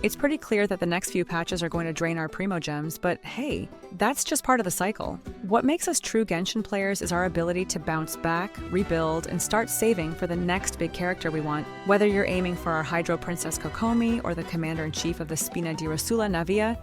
It's pretty clear that the next few patches are going to drain our primogems, but hey, that's just part of the cycle. What makes us true Genshin players is our ability to bounce back, rebuild, and start saving for the next big character we want. Whether you're aiming for our Hydro Princess KOKOMI or the Commander-in-Chief of the Spina di Rosula Navia,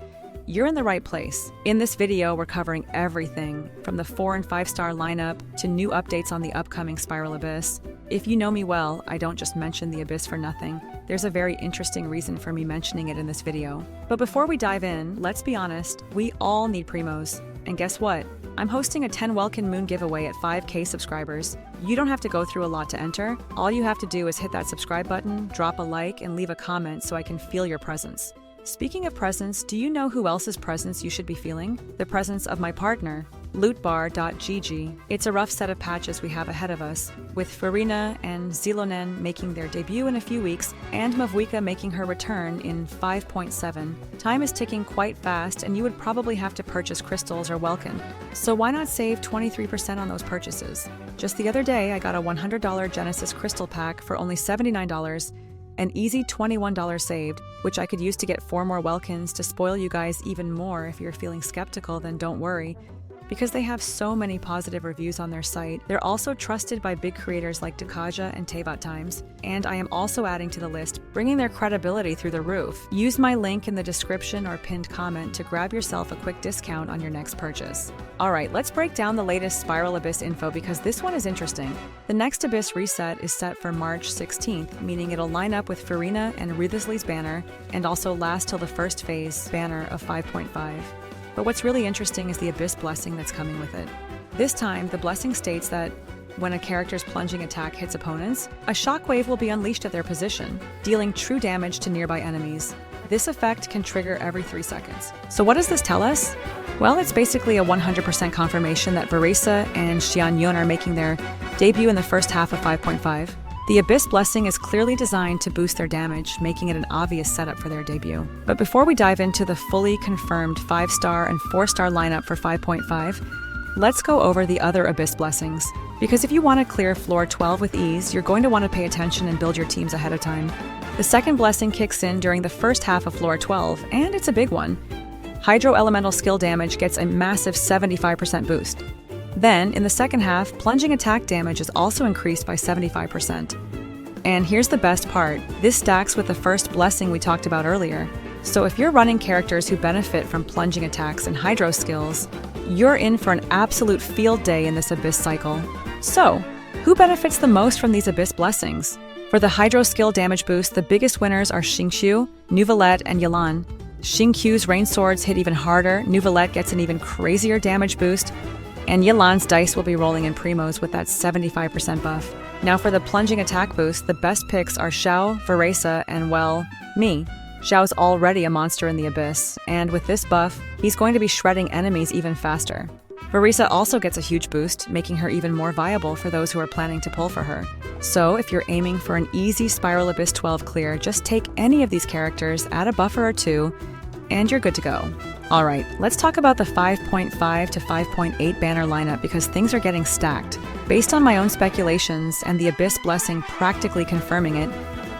you're in the right place. In this video, we're covering everything, from the 4 and 5-star lineup to new updates on the upcoming Spiral Abyss. If you know me well, I don't just mention the Abyss for nothing. There's a very interesting reason for me mentioning it in this video. But before we dive in, let's be honest, we all need primos. And guess what? I'm hosting a 10 Welkin Moon giveaway at 5K subscribers. You don't have to go through a lot to enter. All you have to do is hit that subscribe button, drop a like, and leave a comment so I can feel your presence. Speaking of presence, do you know who else's presence you should be feeling? The presence of my partner, lootbar.gg. It's a rough set of patches we have ahead of us, with Varesa and Xianyun making their debut in a few weeks, and Mavwika making her return in 5.7. Time is ticking quite fast, and you would probably have to purchase crystals or Welkin. So why not save 23% on those purchases? Just the other day, I got a $100 Genesis crystal pack for only $79, an easy $21 saved, which I could use to get 4 more Welkins to spoil you guys even more. If you're feeling skeptical, then don't worry, because they have so many positive reviews on their site. They're also trusted by big creators like Dakaja and Tevat Times, and I am also adding to the list, bringing their credibility through the roof. Use my link in the description or pinned comment to grab yourself a quick discount on your next purchase. Alright, let's break down the latest Spiral Abyss info because this one is interesting. The next Abyss reset is set for March 16th, meaning it'll line up with Farina and Ruthlessly's banner, and also last till the first phase banner of 5.5. But what's really interesting is the Abyss blessing that's coming with it. This time, the blessing states that when a character's plunging attack hits opponents, a shockwave will be unleashed at their position, dealing true damage to nearby enemies. This effect can trigger every 3 seconds. So what does this tell us? Well, it's basically a 100% confirmation that Varesa and Xianyun are making their debut in the first half of 5.5. The Abyss Blessing is clearly designed to boost their damage, making it an obvious setup for their debut. But before we dive into the fully confirmed 5-star and 4-star lineup for 5.5, let's go over the other Abyss Blessings. Because if you want to clear floor 12 with ease, you're going to want to pay attention and build your teams ahead of time. The second blessing kicks in during the first half of floor 12, and it's a big one. Hydro Elemental skill damage gets a massive 75% boost. Then, in the second half, plunging attack damage is also increased by 75%. And here's the best part, this stacks with the first blessing we talked about earlier. So if you're running characters who benefit from plunging attacks and hydro skills, you're in for an absolute field day in this Abyss cycle. So, who benefits the most from these Abyss blessings? For the hydro skill damage boost, the biggest winners are Xingqiu, Neuvillette, and Yelan. Xingqiu's rain swords hit even harder, Neuvillette gets an even crazier damage boost, and Yelan's dice will be rolling in primos with that 75% buff. Now for the plunging attack boost, the best picks are Xiao, Varesa, and well, me. Xiao's already a monster in the Abyss, and with this buff, he's going to be shredding enemies even faster. Varesa also gets a huge boost, making her even more viable for those who are planning to pull for her. So if you're aiming for an easy Spiral Abyss 12 clear, just take any of these characters, add a buffer or 2, and you're good to go. Alright, let's talk about the 5.5 to 5.8 banner lineup because things are getting stacked. Based on my own speculations and the Abyss Blessing practically confirming it,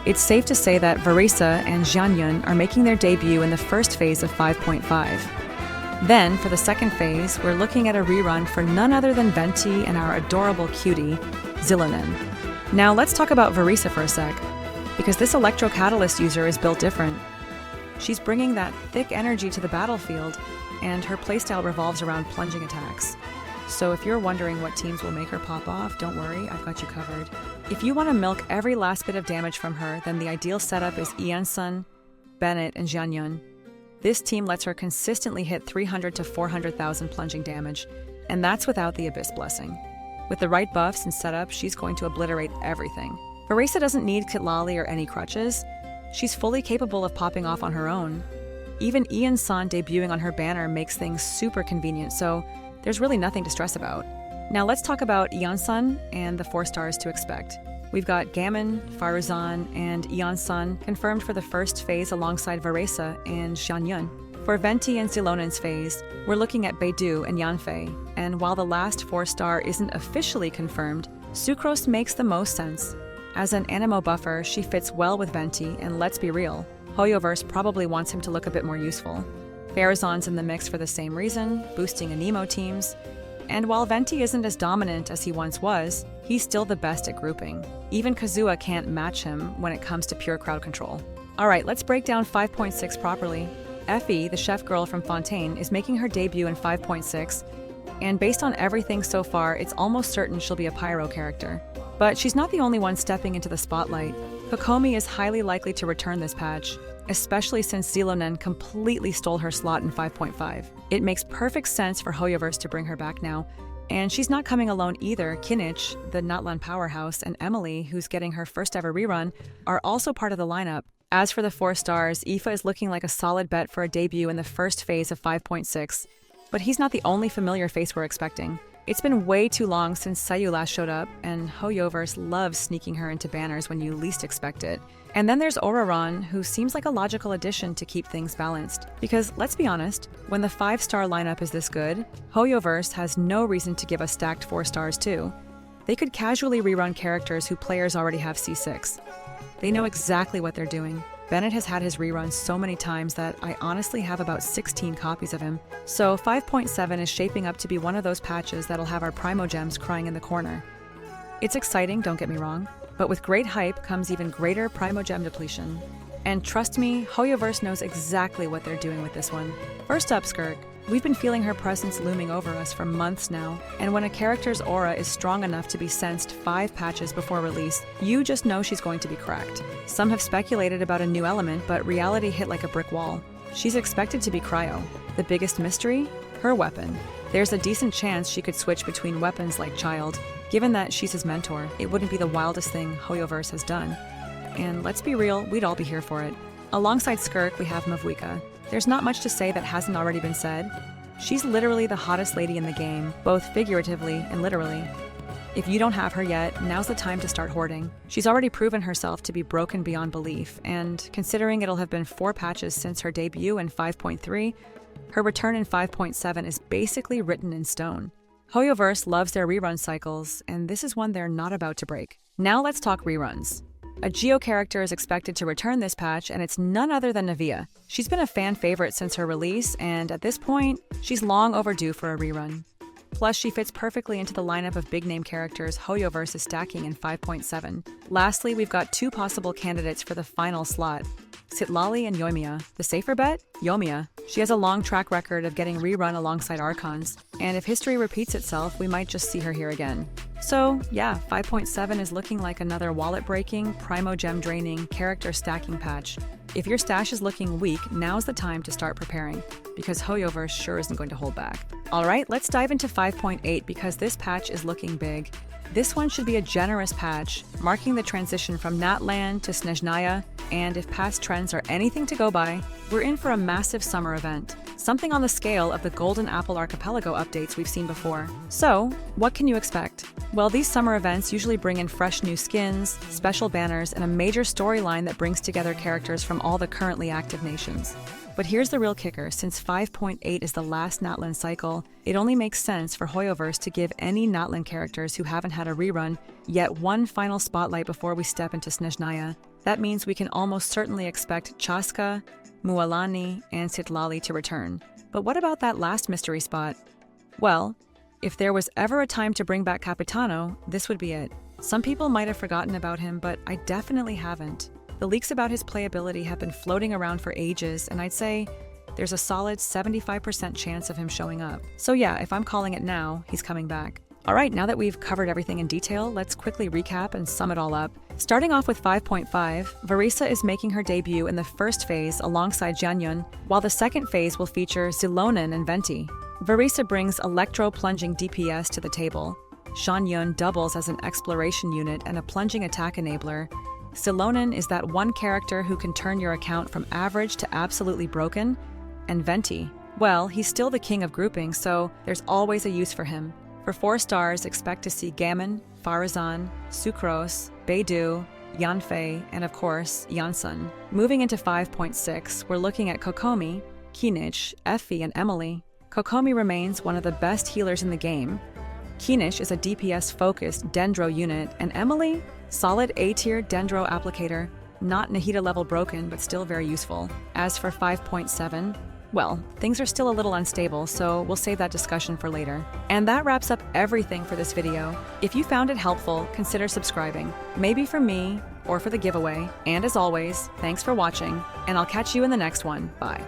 it's safe to say that Varesa and Xianyun are making their debut in the first phase of 5.5. Then, for the second phase, we're looking at a rerun for none other than Venti and our adorable cutie, Xianyun. Now let's talk about Varesa for a sec, because this Electro Catalyst user is built different. She's bringing that thick energy to the battlefield, and her playstyle revolves around plunging attacks. So if you're wondering what teams will make her pop off, don't worry, I've got you covered. If you want to milk every last bit of damage from her, then the ideal setup is Iansun, Bennett, and Xianyun. This team lets her consistently hit 300 to 400,000 plunging damage, and that's without the Abyss Blessing. With the right buffs and setup, she's going to obliterate everything. Varesa doesn't need Kitlali or any crutches. She's fully capable of popping off on her own. Even Ian-san debuting on her banner makes things super convenient, so there's really nothing to stress about. Now let's talk about Ian-san and the 4 stars to expect. We've got Gammon, Faruzan, and Ian-san confirmed for the first phase alongside Varesa and Xianyun. For Venti and Zilonen's phase, we're looking at Beidou and Yanfei, and while the last 4-star isn't officially confirmed, Sucrose makes the most sense. As an Anemo buffer, she fits well with Venti, and let's be real, Hoyoverse probably wants him to look a bit more useful. Farazan's in the mix for the same reason, boosting Anemo teams. And while Venti isn't as dominant as he once was, he's still the best at grouping. Even Kazuha can't match him when it comes to pure crowd control. Alright, let's break down 5.6 properly. Effie, the chef girl from Fontaine, is making her debut in 5.6, and based on everything so far, it's almost certain she'll be a pyro character. But she's not the only one stepping into the spotlight. KOKOMI is highly likely to return this patch, especially since Xianyun completely stole her slot in 5.5. It makes perfect sense for Hoyoverse to bring her back now, and she's not coming alone either. Kinich, the Natlan powerhouse, and Emily, who's getting her first ever rerun, are also part of the lineup. As for the 4 stars, Aoife is looking like a solid bet for a debut in the first phase of 5.6, but he's not the only familiar face we're expecting. It's been way too long since Sayu last showed up, and Hoyoverse loves sneaking her into banners when you least expect it. And then there's RERUN, who seems like a logical addition to keep things balanced. Because, let's be honest, when the 5-star lineup is this good, Hoyoverse has no reason to give us stacked 4 stars too. They could casually rerun characters who players already have C6. They know exactly what they're doing. Bennett has had his reruns so many times that I honestly have about 16 copies of him. So 5.7 is shaping up to be one of those patches that'll have our primogems crying in the corner. It's exciting, don't get me wrong, but with great hype comes even greater primogem depletion. And trust me, Hoyoverse knows exactly what they're doing with this one. First up, Skirk. We've been feeling her presence looming over us for months now, and when a character's aura is strong enough to be sensed 5 patches before release, you just know she's going to be cracked. Some have speculated about a new element, but reality hit like a brick wall. She's expected to be Cryo. The biggest mystery? Her weapon. There's a decent chance she could switch between weapons like Child. Given that she's his mentor, it wouldn't be the wildest thing Hoyoverse has done. And let's be real, we'd all be here for it. Alongside Skirk, we have Mavuika. There's not much to say that hasn't already been said. She's literally the hottest lady in the game, both figuratively and literally. If you don't have her yet, now's the time to start hoarding. She's already proven herself to be broken beyond belief, and considering it'll have been 4 patches since her debut in 5.3, her return in 5.7 is basically written in stone. Hoyoverse loves their rerun cycles, and this is one they're not about to break. Now let's talk reruns. A Geo character is expected to return this patch, and it's none other than Navia. She's been a fan favorite since her release, and at this point, she's long overdue for a rerun. Plus, she fits perfectly into the lineup of big-name characters Hoyoverse is stacking in 5.7. Lastly, we've got 2 possible candidates for the final slot, Citlali and Yoimiya. The safer bet? Yoimiya. She has a long track record of getting rerun alongside Archons, and if history repeats itself, we might just see her here again. So, yeah, 5.7 is looking like another wallet-breaking, primogem-draining, character-stacking patch. If your stash is looking weak, now's the time to start preparing, because Hoyoverse sure isn't going to hold back. Alright, let's dive into 5.8 because this patch is looking big. This one should be a generous patch, marking the transition from Natlan to Snezhnaya, and if past trends are anything to go by, we're in for a massive summer event. Something on the scale of the Golden Apple Archipelago updates we've seen before. So, what can you expect? Well, these summer events usually bring in fresh new skins, special banners, and a major storyline that brings together characters from all the currently active nations. But here's the real kicker, since 5.8 is the last Natlan cycle, it only makes sense for Hoyoverse to give any Natlan characters who haven't had a rerun yet one final spotlight before we step into Snezhnaya. That means we can almost certainly expect Chaska, Mualani, and Citlali to return. But what about that last mystery spot? Well, if there was ever a time to bring back Capitano, this would be it. Some people might have forgotten about him, but I definitely haven't. The leaks about his playability have been floating around for ages, and I'd say there's a solid 75% chance of him showing up. So yeah, if I'm calling it now, he's coming back. Alright, now that we've covered everything in detail, let's quickly recap and sum it all up. Starting off with 5.5, Varesa is making her debut in the first phase alongside Xianyun, while the second phase will feature Xianyun and Venti. Varesa brings electro-plunging DPS to the table. Xianyun doubles as an exploration unit and a plunging attack enabler. Xianyun is that one character who can turn your account from average to absolutely broken. And Venti, well, he's still the king of grouping, so there's always a use for him. For 4 stars, expect to see Gammon, Farazan, Sucrose, Beidou, Yanfei, and of course, Yansun. Moving into 5.6, we're looking at KOKOMI, Kinich, Effie, and Emily. KOKOMI remains one of the best healers in the game. Kinich is a DPS-focused Dendro unit, and Emily, solid A-tier Dendro applicator. Not Nahida level broken, but still very useful. As for 5.7, well, things are still a little unstable, so we'll save that discussion for later. And that wraps up everything for this video. If you found it helpful, consider subscribing. Maybe for me, or for the giveaway. And as always, thanks for watching, and I'll catch you in the next one. Bye.